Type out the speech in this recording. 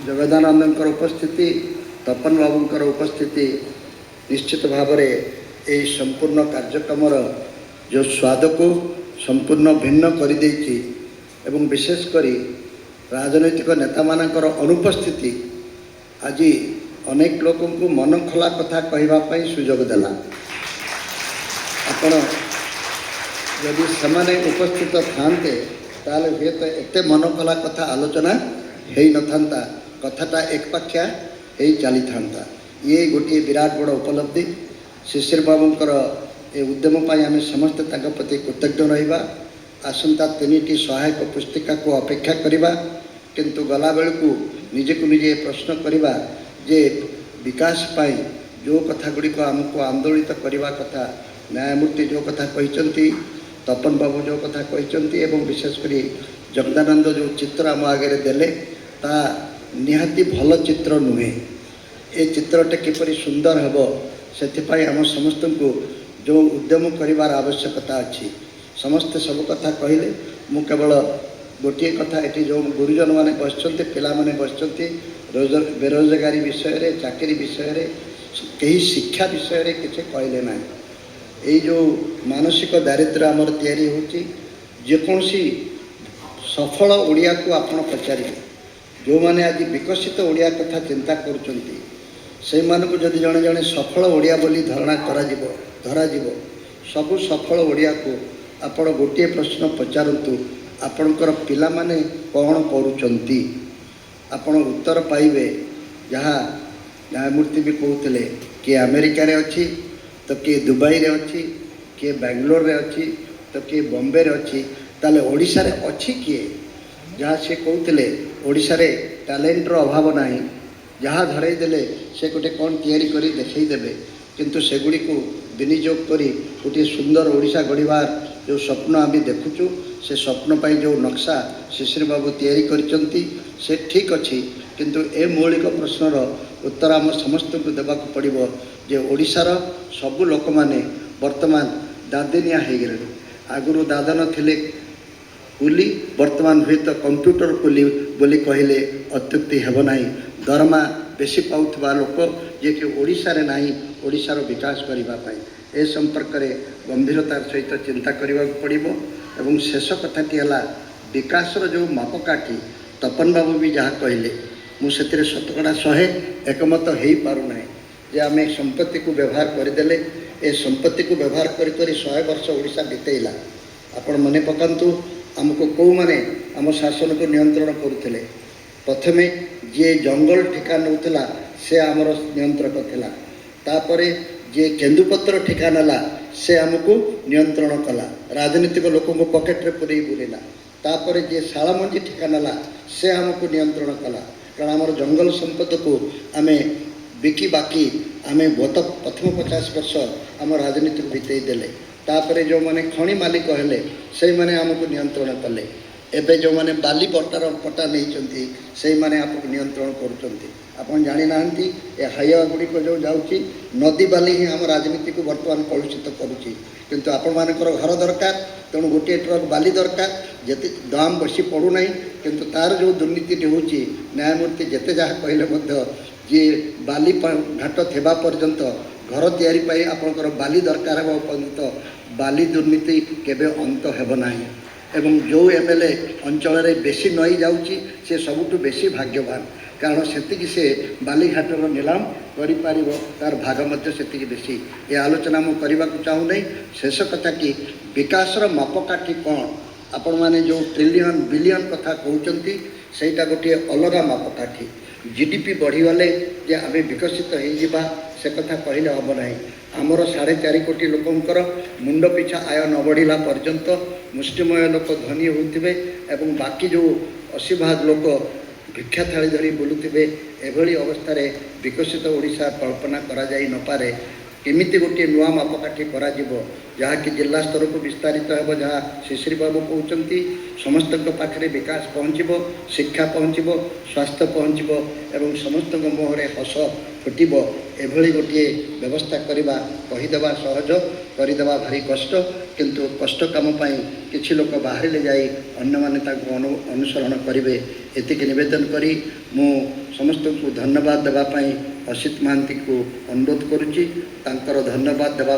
जगदानंदଙ୍କର उपस्थिति तपन बाबूଙ୍କର उपस्थिति निश्चित भाव में यही संपूर्ण कार्यक्रम जो स्वाद को संपूर्ण भिन्न कर देछि एवं विशेषकर राजनैतिक नेता मानकर अनुपस्थिति आज अनेक लोक को मन खोला कथा कहवाई सुजोग देला। आपण यदि सेमाने उपस्थित थांते ताले हुए तो एते मन खोला कथा आलोचना हो न कथाटा एकपाखिया हो चली था। ये गोटे विराट बड़ उपलब्धि शिशिर बाबूंकर ए उद्यम आम समस्त प्रति कृतज्ञ रहा। आसंता 3टी सहायक पुस्तिका को अपेक्षा करवा किंतु गला बेलू निजे को निजे प्रश्न करवा जे विकास पाई जो कथा गुड़िक आमको आंदोलित करने कथा न्यायमूर्ति जो कथा कहते तपन बाबू जो कथा कहते एवं विशेषकर जगदानंद जो चित्र आम आगे देले ता निहाती भल चित्र नुहे। ये चित्रटे किपरि सुंदर हेबो से आम समस्त को जो उद्यम करार आवश्यकता अच्छी समस्ते सब कथा कहले मु केवल गोटे कथा ये जो गुरुजन मैंने बसते पिला माने बसते बेरोजगारी विषय रे चाकरी विषय रे कहीं शिक्षा विषय रे किसी कहले ना। ये जो मानसिक दारिद्र्य आमर तैयारी होची जेकोसी सफल ओडिया को आपण पचारे जो माने आज विकसित ओडिया कथा चिंता करुचंती से मानक जदि जड़े जड़े सफल ओडिया बोली धारणा धरा सबु सफल ओडिया को आपण गोटे प्रश्न पचारतु आपणकर पिला माने कौन पढ़ुचंती आपण उत्तर पाइबे। जहाँ न्यायमूर्ति भी कहते किए अमेरिका रे अच्छी तो किए दुबई रे अच्छी किए बेंगलोर रे अच्छी तो किए बॉम्बे रे अच्छी ताले ओडिशा रे अच्छी किए जहाँ से कहते ओडिशा रे टैलेंटर अभाव नहीं जहाँ धरई देले से गोटे कौन तैयारी करी देखई देबे किंतु सेगुड़ी को विनियोग करी गोटे सुंदर ओडिशा गढ़वार जो स्वप्न आम देखुचु से स्वप्न पाई जो नक्शा शिशिर बाबू तैयारी करिसंती से ठीक अच्छी किंतु ए मौलिक प्रश्नर उत्तर आम समस्त को देवाक पड़ो जे ओडिशार सबु लोक माने वर्तमान दादिनिया हो गले आगुरी दादन थिले कुली वर्तमान हुए तो कंप्यूटर कुली बोली कहले अत्युक्ति हेब नाही। दरमा बेसी पाउथबा लोक जे कि ओडिशा रे नाही ओडिशार विकास करबा पाई ए संपर्क में गंभीरतार सहित चिंता करने पड़ो। एवं शेष कथाटी है विकासर जो मापकाठी तपन बाबू भी जहाँ कहले मुझे शतकड़ा 100 एकमत हो पारना जे आम संपत्ति को व्यवहार करदेले ए संपत्ति को व्यवहार कर 100 वर्ष ओडिशा बीतेला। आपण मने पकांतु आमको कौ माने आम शासन को नियंत्रण करुले प्रथमे जे जंगल ठिका नौला से आमर नियंत्रक थिला तापरे जे केन्दुपत्र ठिका नाला से आमको नियंत्रण कला राजनीतिक लोक पकेट रे पुरे बुलेला तापरे जे शालामंजी ठिका नाला से आमको नियंत्रण कला कारण आमर जंगल संपद को आमे बिकी बाकी आमे गत प्रथम 50 वर्ष आम राजनीति को बीतई देले तापरे जो माने खणी मालिक हेले से माने आमको नियंत्रण कले एबे जो माने बाली पट्टा नहीं से माने आपको नियंत्रण करुचंती। आपन जानी नाहंती ए हाईवे गुड़िक जो जाऊँगी नदी बाली ही आम राजनीति को बर्तमान कलुषित करुच्ची किंतु आपण मानकर घर दरकार तेणु गोटे ट्रक बाली दरकार जेते दाम बेसी पड़ूना किंतु तार जो दुर्नीति होची न्यायमूर्ति जेते जहाँ कहले जे बाली घाट थेबा पर्यंत घर तैयारी पाई आपणकर बाली दरकार हेबा पर्यंत बाली दुर्नीति केबे अंत हेब नाही। एवं जो एमएलए अंचल रे बेसी नई जाउची से सबुठु बेसी भाग्यवान कारण सेतिकी से बालीघाटर निलाम करिपारिब तार भाग मध्य सेतिकी बेसी। ये आलोचना मु करबा को चाहू नहीं। शेष कथा कि विकासर मापकाठी कौन आपण माने जो ट्रिलियन बिलियन कथा कहउचंती सेटा गोटे अलगा मापकाठी जीडीपी बढ़ीगले जे आम विकसित हो से कथा कहले हम ना। आमर 4.5 कोटी लोकंकर मुंड पिछा आय न बढ़ला पर्यंत मुष्टिमय लोक धनी होते एवं बाकी जो 80% लोक भिक्षा थाली धरी बुलुवे एभली अवस्था विकसित ओडिशा कल्पना करा जाई न पारे केमिति गोटे नुआ मापकाठी करा जिवो जहाँकि जिला स्तर को विस्तारित हो जहाँ शिशिर बाबू कहते समस्त पाखे विकास पहुँचब शिक्षा पहुँचब स्वास्थ्य पहुँचब एवं समस्त मुहर हस फुटब एभली गोटे व्यवस्था करवा कहीदेवा सहज करदेवा भारी कष्ट किंतु कष्ट काम किसी लोक बाहर जाई अन्य माने अनुसरण करेंगे एतिक निवेदन करी मु समस्त को धन्यवाद देवाई असित महांती को अनुरोध करुच्ची धन्यवाद देवा